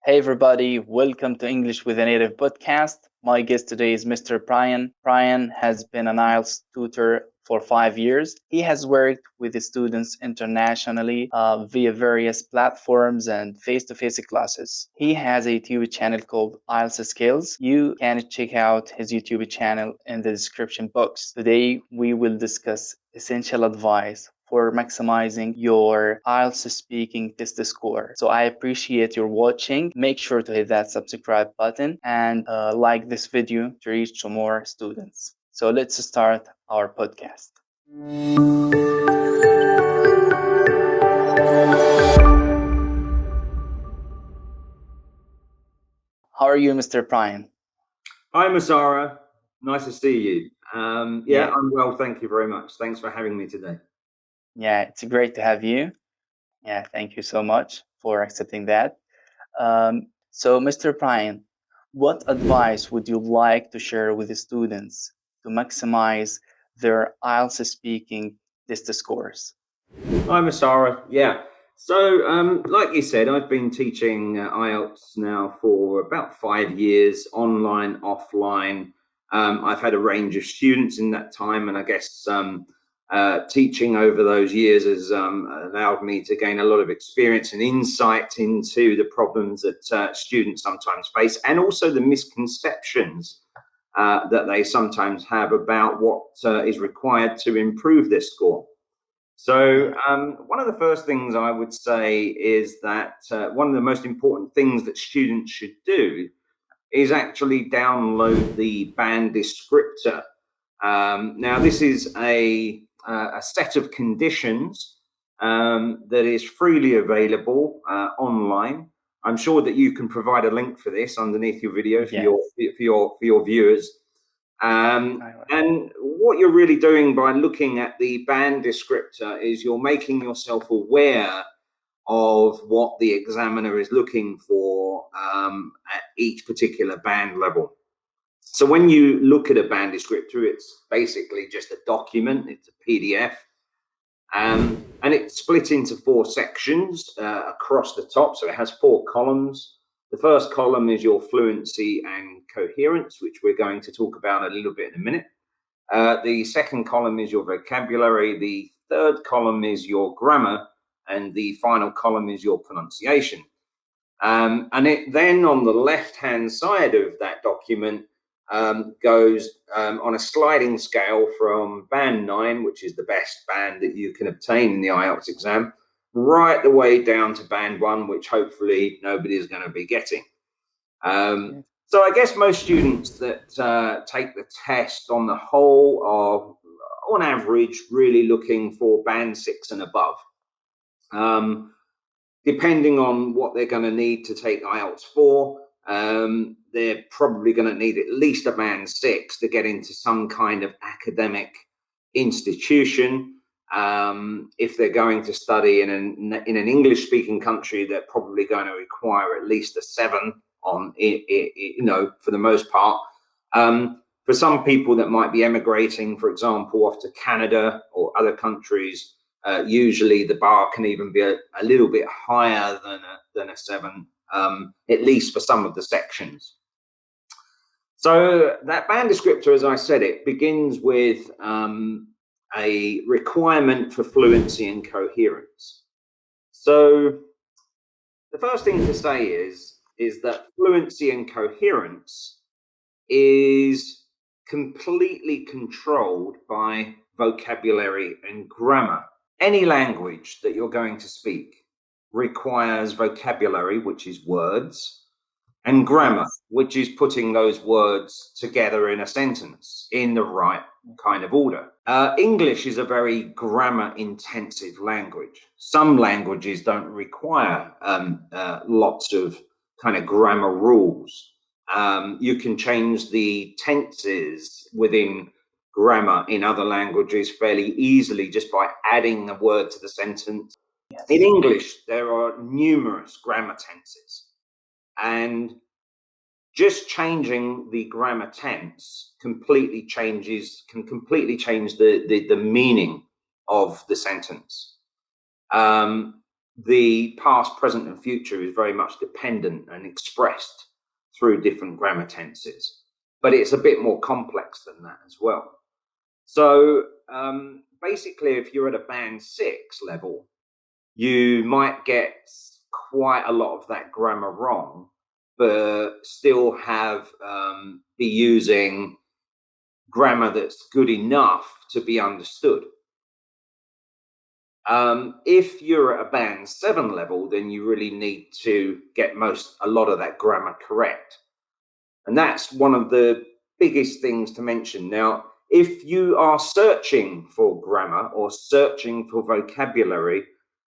Hey everybody, welcome to English with a Native podcast. My guest today is Mr. Brian. Brian has been an IELTS tutor for 5 years. He has worked with the students internationally via various platforms and face-to-face classes. He has a YouTube channel called IELTS Skills. You can check out his YouTube channel in the description box. Today we will discuss essential advice for maximizing your IELTS speaking test score. So I appreciate your watching. Make sure to hit that subscribe button and like this video to reach to more students. So let's start our podcast. How are you, Mr. Brian? Hi, Masara. Nice to see you. Yeah, I'm well. Thank you very much. Thanks for having me today. Yeah, it's great to have you. Yeah, thank you so much for accepting that. So, Mr. Brian, what advice would you like to share with the students to maximize their IELTS speaking test scores? Hi, Masara. Yeah. So, like you said, I've been teaching IELTS now for about 5 years, online, offline. I've had a range of students in that time, and I guess teaching over those years has allowed me to gain a lot of experience and insight into the problems that students sometimes face, and also the misconceptions that they sometimes have about what is required to improve their score. So one of the first things I would say is that one of the most important things that students should do is actually download the band descriptor. Now, this is a set of conditions that is freely available online. I'm sure that you can provide a link for this underneath your video for your viewers. And what you're really doing by looking at the band descriptor is you're making yourself aware of what the examiner is looking for at each particular band level. So when you look at a band descriptor, it's basically just a document, it's a PDF, and it's split into 4 sections across the top. So it has 4 columns. The first column is your fluency and coherence, which we're going to talk about a little bit in a minute. The second column is your vocabulary. The third column is your grammar. And the final column is your pronunciation. And it then on the left-hand side of that document goes on a sliding scale from band 9, which is the best band that you can obtain in the IELTS exam, right the way down to band 1, which hopefully nobody is going to be getting. So I guess most students that take the test on the whole are, on average, really looking for band 6 and above. Depending on what they're going to need to take IELTS 4, they're probably going to need at least a band 6 to get into some kind of academic institution. If they're going to study in an English-speaking country, they're probably going to require at least a 7 on it, for the most part. For some people that might be emigrating, for example, off to Canada or other countries, usually the bar can even be a little bit higher than a 7, at least for some of the sections. So that band descriptor, as I said, it begins with a requirement for fluency and coherence. So the first thing to say is that fluency and coherence is completely controlled by vocabulary and grammar. Any language that you're going to speak requires vocabulary, which is words, and grammar, which is putting those words together in a sentence in the right kind of order. English is a very grammar-intensive language. Some languages don't require lots of kind of grammar rules. You can change the tenses within grammar in other languages fairly easily just by adding a word to the sentence. In English, there are numerous grammar tenses, and just changing the grammar tense can completely change the meaning of the sentence. the past, present, and future is very much dependent and expressed through different grammar tenses, but it's a bit more complex than that as well. So basically, if you're at a band 6 level, you might get quite a lot of that grammar wrong, but still be using grammar that's good enough to be understood. If you're at a band 7 level, then you really need to get a lot of that grammar correct. And that's one of the biggest things to mention. Now, if you are searching for grammar or searching for vocabulary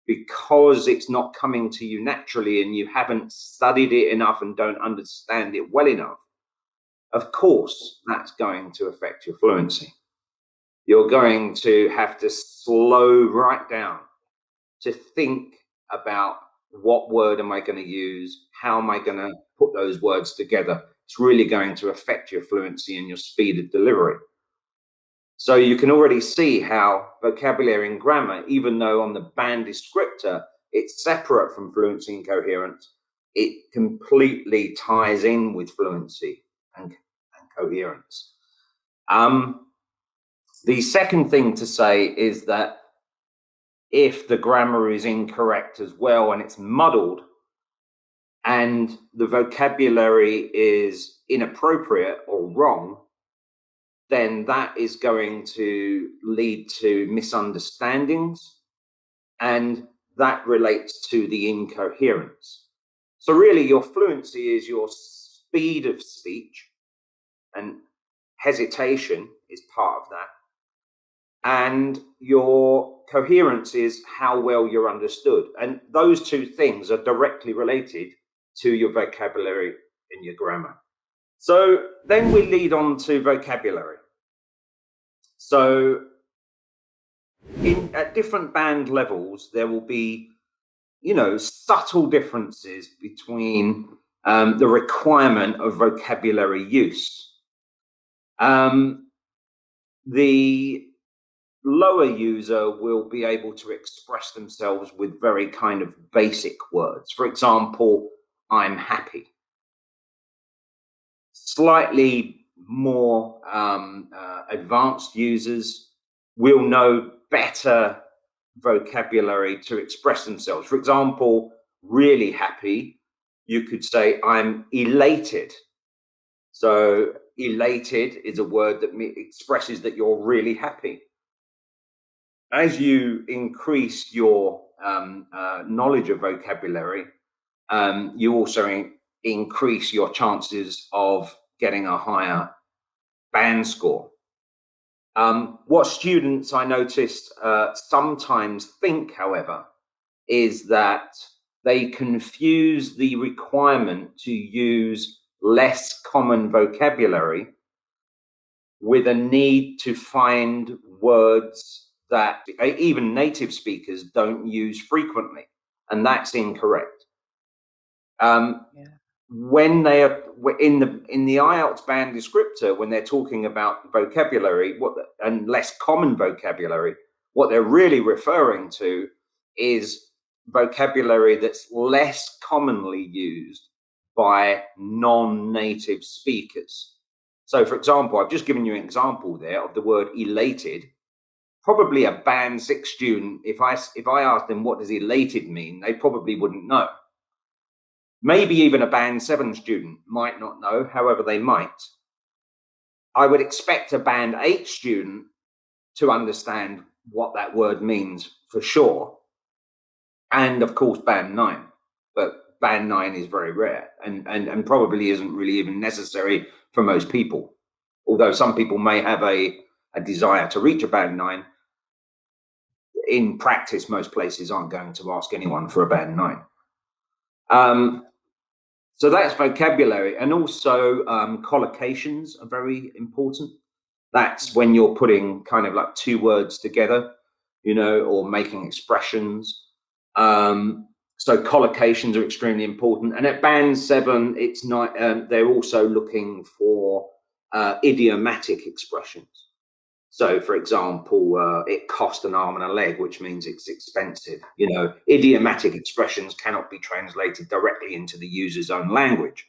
because it's not coming to you naturally and you haven't studied it enough and don't understand it well enough, of course, that's going to affect your fluency. You're going to have to slow right down to think about what word am I going to use? How am I going to put those words together? It's really going to affect your fluency and your speed of delivery. So you can already see how vocabulary and grammar, even though on the band descriptor, it's separate from fluency and coherence, it completely ties in with fluency and coherence. The second thing to say is that if the grammar is incorrect as well and it's muddled and the vocabulary is inappropriate or wrong, then that is going to lead to misunderstandings, and that relates to the incoherence. So really your fluency is your speed of speech, and hesitation is part of that. And your coherence is how well you're understood. And those two things are directly related to your vocabulary and your grammar. So then we lead on to vocabulary. So at different band levels, there will be, subtle differences between the requirement of vocabulary use. The lower user will be able to express themselves with very kind of basic words. For example, I'm happy. Slightly more advanced users will know better vocabulary to express themselves. For example, really happy, you could say, I'm elated. So elated is a word that expresses that you're really happy. As you increase your knowledge of vocabulary, you also increase your chances of getting a higher band score. What students I noticed sometimes think, however, is that they confuse the requirement to use less common vocabulary with a need to find words that even native speakers don't use frequently, and that's incorrect. When they are in the IELTS band descriptor, when they're talking about vocabulary and less common vocabulary, what they're really referring to is vocabulary that's less commonly used by non-native speakers. So, for example, I've just given you an example there of the word elated. Probably a band 6 student, if I asked them what does elated mean, they probably wouldn't know. Maybe even a band 7 student might not know, however they might. I would expect a band 8 student to understand what that word means for sure. And of course, band 9. But band 9 is very rare and probably isn't really even necessary for most people. Although some people may have a desire to reach a band 9, in practice, most places aren't going to ask anyone for a band 9. So that's vocabulary, and also collocations are very important. That's when you're putting kind of like 2 words together, or making expressions. So collocations are extremely important. And at band 7, it's not. They're also looking for idiomatic expressions. So, for example, it cost an arm and a leg, which means it's expensive. You know, idiomatic expressions cannot be translated directly into the user's own language.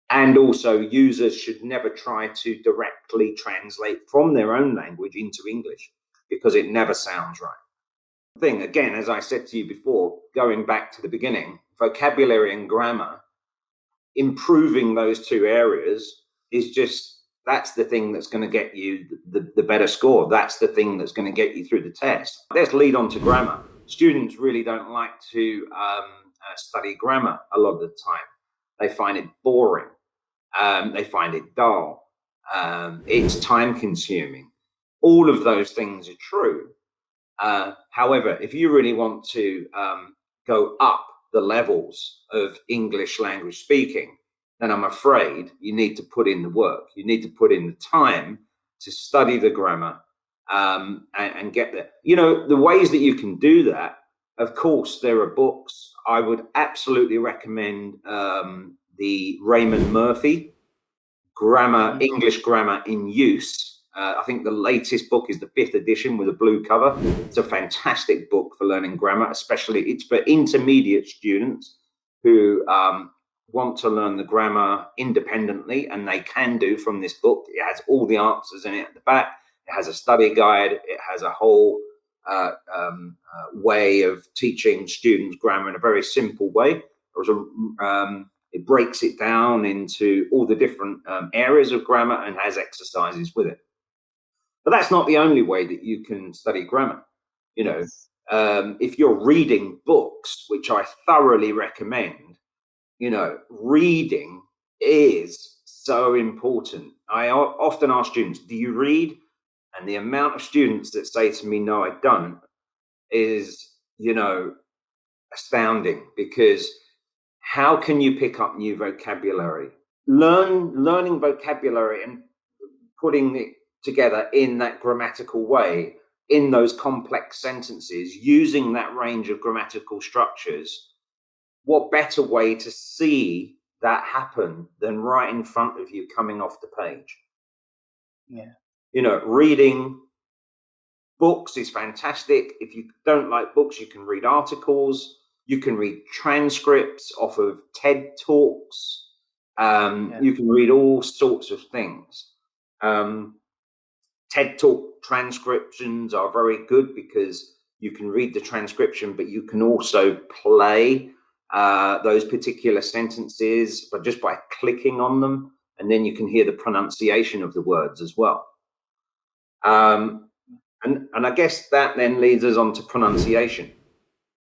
And also, users should never try to directly translate from their own language into English, because it never sounds right. Thing, again, as I said to you before, going back to the beginning, vocabulary and grammar, improving those two areas is just, that's the thing that's going to get you the better score. That's the thing that's going to get you through the test. Let's lead on to grammar. Students really don't like to study grammar a lot of the time. They find it boring. They find it dull. It's time consuming. All of those things are true. However, if you really want to go up the levels of English language speaking, then I'm afraid you need to put in the work. You need to put in the time to study the grammar and get there. You know, the ways that you can do that, of course, there are books. I would absolutely recommend the Raymond Murphy Grammar, English Grammar in Use. I think the latest book is the 5th edition with a blue cover. It's a fantastic book for learning grammar, especially it's for intermediate students who want to learn the grammar independently, and they can do from this book. It has all the answers in it at the back. It has a study guide. It has a whole way of teaching students grammar in a very simple way. It breaks it down into all the different areas of grammar and has exercises with it. But that's not the only way that you can study grammar. You know, if you're reading books, which I thoroughly recommend, you know, reading is so important. I often ask students, do you read? And the amount of students that say to me, no, I don't, is, you know, astounding, because how can you pick up new vocabulary? Learning vocabulary and putting it together in that grammatical way, in those complex sentences, using that range of grammatical structures. What better way to see that happen than right in front of you coming off the page? Yeah. You know, reading books is fantastic. If you don't like books, you can read articles. You can read transcripts off of TED Talks. You can read all sorts of things. TED Talk transcriptions are very good because you can read the transcription, but you can also play those particular sentences, but just by clicking on them, and then you can hear the pronunciation of the words as well. And I guess that then leads us on to pronunciation.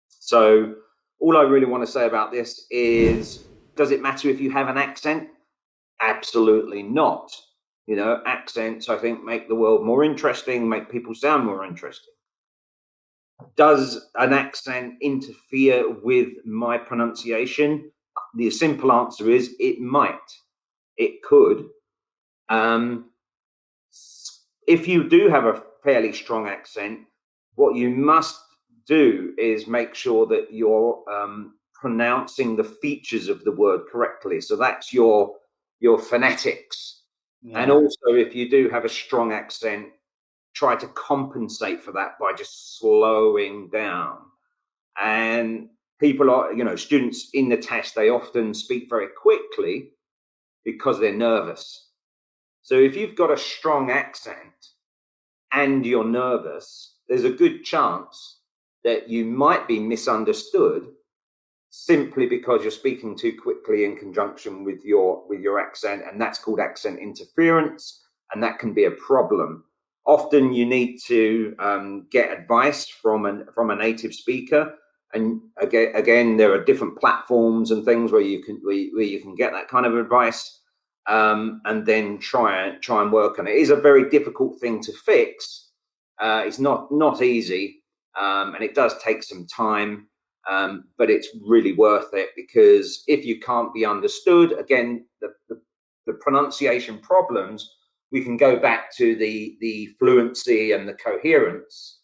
So all I really want to say about this is, does it matter if you have an accent? Absolutely not. You know, accents, I think, make the world more interesting, make people sound more interesting. Does an accent interfere with my pronunciation? The simple answer is it might. It could. If you do have a fairly strong accent, what you must do is make sure that you're pronouncing the features of the word correctly. So that's your phonetics. And also, if you do have a strong accent, try to compensate for that by just slowing down. And people are, you know, students in the test, they often speak very quickly because they're nervous. So if you've got a strong accent and you're nervous, there's a good chance that you might be misunderstood simply because you're speaking too quickly in conjunction with your accent, and that's called accent interference, and that can be a problem. Often you need to get advice from a native speaker, and again there are different platforms and things where you can get that kind of advice, and then try and work on it. It is a very difficult thing to fix. It's not easy, and it does take some time. But it's really worth it, because if you can't be understood, again, the pronunciation problems, we can go back to the fluency and the coherence,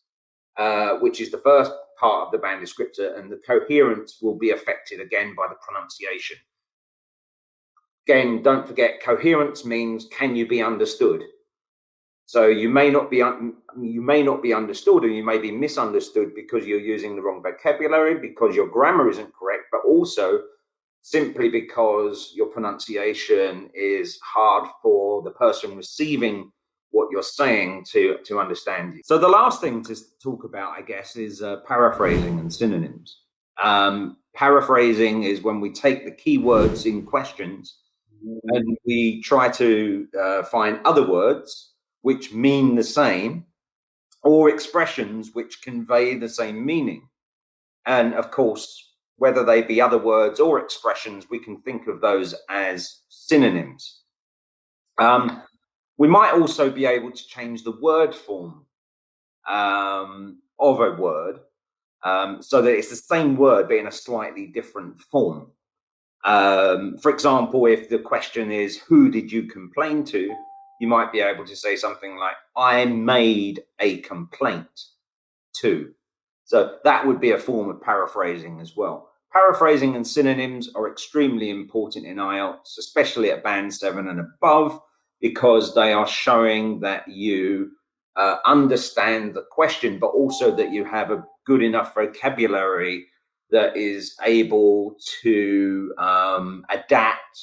which is the first part of the band descriptor, and the coherence will be affected again by the pronunciation. Again, don't forget, coherence means, can you be understood? So you may not be understood, or you may be misunderstood because you're using the wrong vocabulary, because your grammar isn't correct, but also simply because your pronunciation is hard for the person receiving what you're saying to understand you. So the last thing to talk about, I guess, is paraphrasing and synonyms. Paraphrasing is when we take the keywords in questions and we try to find other words which mean the same, or expressions which convey the same meaning. And of course, whether they be other words or expressions, we can think of those as synonyms. We might also be able to change the word form of a word so that it's the same word but in a slightly different form. For example, if the question is, who did you complain to? You might be able to say something like, I made a complaint to. So that would be a form of paraphrasing as well. Paraphrasing and synonyms are extremely important in IELTS, especially at band 7 and above, because they are showing that you understand the question, but also that you have a good enough vocabulary that is able to adapt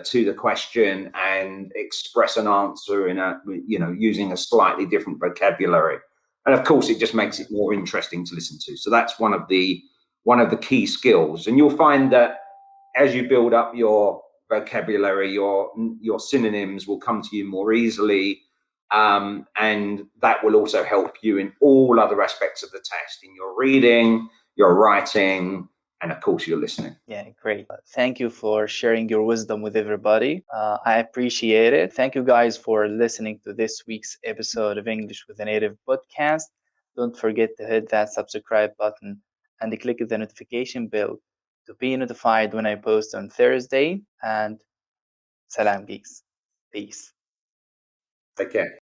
to the question and express an answer in a, using a slightly different vocabulary. And of course, it just makes it more interesting to listen to. So that's one of the key skills. And you'll find that as you build up your vocabulary, your synonyms will come to you more easily. And that will also help you in all other aspects of the test, in your reading, your writing, and of course your listening. Yeah, great. Thank you for sharing your wisdom with everybody. I appreciate it. Thank you guys for listening to this week's episode of English with a Native podcast. Don't forget to hit that subscribe button and click the notification bell to be notified when I post on Thursday. And salam geeks. Peace. Take care.